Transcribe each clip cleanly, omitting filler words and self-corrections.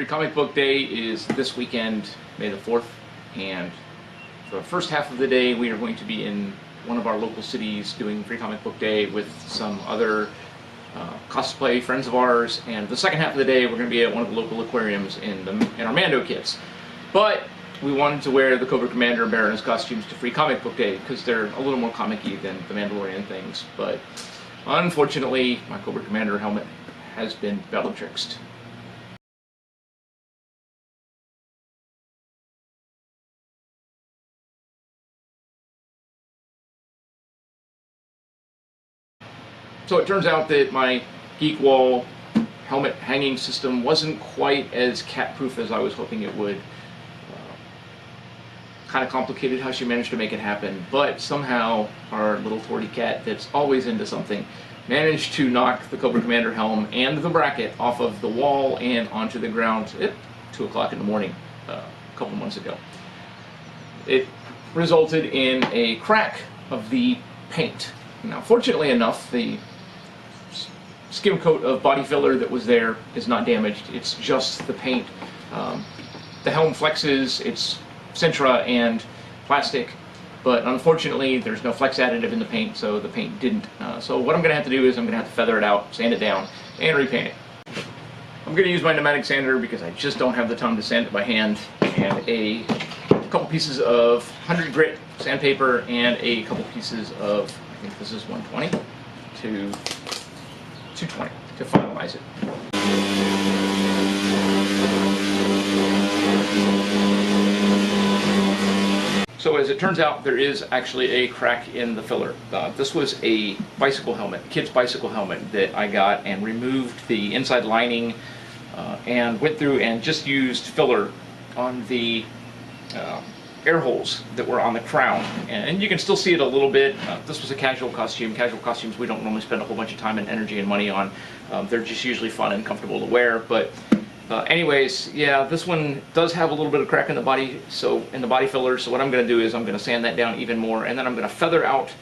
Free Comic Book Day is this weekend, May the 4th, and for the first half of the day we are going to be in one of our local cities doing Free Comic Book Day with some other cosplay friends of ours, and the second half of the day we're going to be at one of the local aquariums in our Mando kits. But we wanted to wear the Cobra Commander and Baroness costumes to Free Comic Book Day because they're a little more comic-y than the Mandalorian things, but unfortunately my Cobra Commander helmet has been Bellatrixed. So it turns out that my Geek Wall helmet hanging system wasn't quite as cat-proof as I was hoping it would. Kind of complicated how she managed to make it happen, but somehow our little torty cat that's always into something managed to knock the Cobra Commander helm and the bracket off of the wall and onto the ground at 2 o'clock in the morning a couple months ago. It resulted in a crack of the paint. Now, fortunately enough, the skim coat of body filler that was there is not damaged. It's just the paint. The helm flexes, it's Sintra and plastic, but unfortunately there's no flex additive in the paint, so the paint didn't. So what I'm going to have to do is I'm going to have to feather it out, sand it down, and repaint it. I'm going to use my pneumatic sander because I just don't have the time to sand it by hand, and a couple pieces of 100 grit sandpaper and a couple pieces of, I think this is 120 to 220 to finalize it. So as it turns out, there is actually a crack in the filler. This was a bicycle helmet, kid's bicycle helmet that I got and removed the inside lining and went through and just used filler on the air holes that were on the crown, and you can still see it a little bit. This was a casual costume. Casual costumes we don't normally spend a whole bunch of time and energy and money on. They're just usually fun and comfortable to wear, but anyways, yeah, this one does have a little bit of crack in the body, so in the body filler. So what I'm going to do is I'm going to sand that down even more, and then I'm going to feather out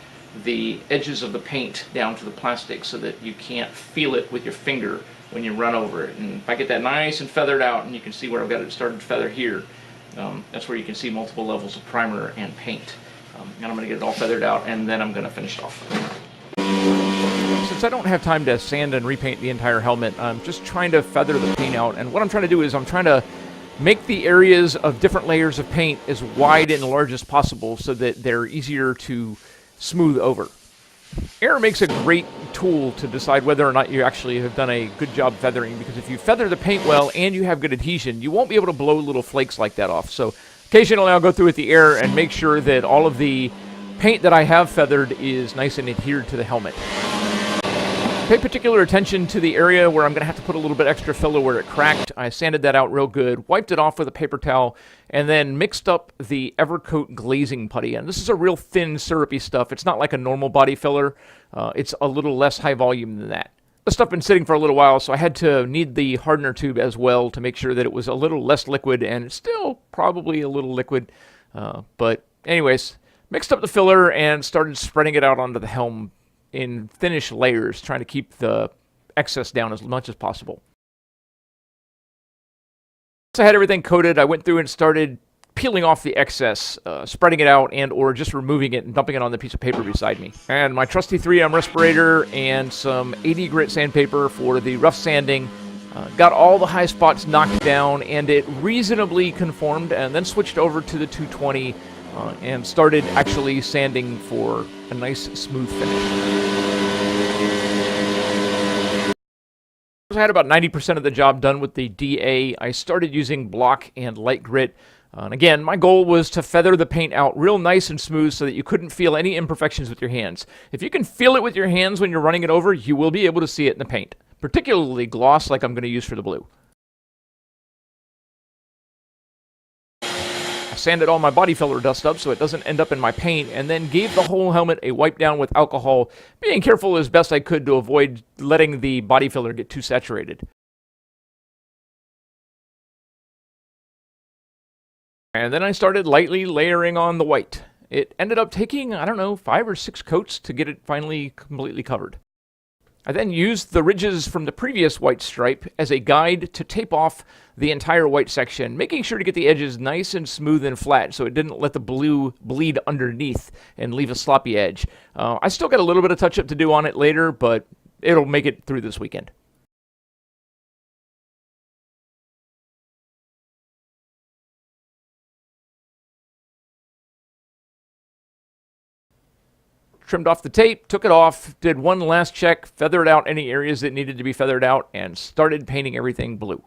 the edges of the paint down to the plastic so that you can't feel it with your finger when you run over it. And if I get that nice and feathered out, and you can see where I've got it started to feather here, that's where you can see multiple levels of primer and paint. And I'm going to get it all feathered out, and then I'm going to finish it off. Since I don't have time to sand and repaint the entire helmet, I'm just trying to feather the paint out. And what I'm trying to do is I'm trying to make the areas of different layers of paint as wide and large as possible so that they're easier to smooth over. Air makes a great tool to decide whether or not you actually have done a good job feathering, because if you feather the paint well and you have good adhesion, you won't be able to blow little flakes like that off. So occasionally I'll go through with the air and make sure that all of the paint that I have feathered is nice and adhered to the helmet. Pay particular attention to the area where I'm going to have to put a little bit extra filler where it cracked. I sanded that out real good, wiped it off with a paper towel, and then mixed up the Evercoat glazing putty. And this is a real thin, syrupy stuff. It's not like a normal body filler. It's a little less high volume than that. This stuff been sitting for a little while, so I had to knead the hardener tube as well to make sure that it was a little less liquid, and it's still probably a little liquid. But anyways, mixed up the filler and started spreading it out onto the helm in thinnish layers, trying to keep the excess down as much as possible. Once I had everything coated, I went through and started peeling off the excess, spreading it out, and or just removing it and dumping it on the piece of paper beside me. And my trusty 3M respirator and some 80 grit sandpaper for the rough sanding. Got all the high spots knocked down, and it reasonably conformed, and then switched over to the 220 and started actually sanding for a nice smooth finish. I had about 90% of the job done with the DA. I started using block and light grit. And again, my goal was to feather the paint out real nice and smooth so that you couldn't feel any imperfections with your hands. If you can feel it with your hands when you're running it over, you will be able to see it in the paint, particularly gloss like I'm going to use for the blue. Sanded all my body filler dust up so it doesn't end up in my paint, and then gave the whole helmet a wipe down with alcohol, being careful as best I could to avoid letting the body filler get too saturated. And then I started lightly layering on the white. It ended up taking, I don't know, 5 or 6 coats to get it finally completely covered. I then used the ridges from the previous white stripe as a guide to tape off the entire white section, making sure to get the edges nice and smooth and flat so it didn't let the blue bleed underneath and leave a sloppy edge. I still got a little bit of touch-up to do on it later, but it'll make it through this weekend. Trimmed off the tape, took it off, did one last check, feathered out any areas that needed to be feathered out, and started painting everything blue.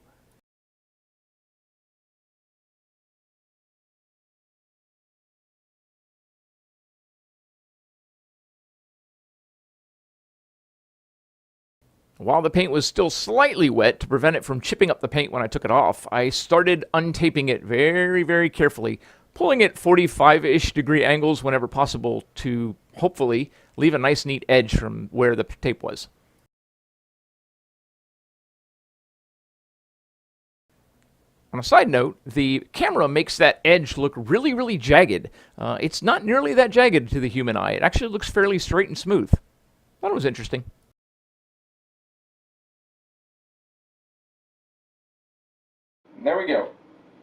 While the paint was still slightly wet to prevent it from chipping up the paint when I took it off, I started untaping it very, very carefully, pulling at 45-ish degree angles whenever possible to hopefully leave a nice neat edge from where the tape was. On a side note, the camera makes that edge look really, really jagged. It's not nearly that jagged to the human eye. It actually looks fairly straight and smooth. Thought it was interesting. There we go.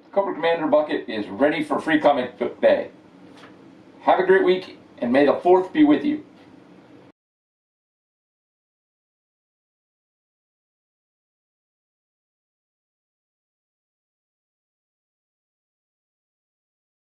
The Cobra Commander bucket is ready for Free Comic Book Day. Have a great week, and may the 4th be with you.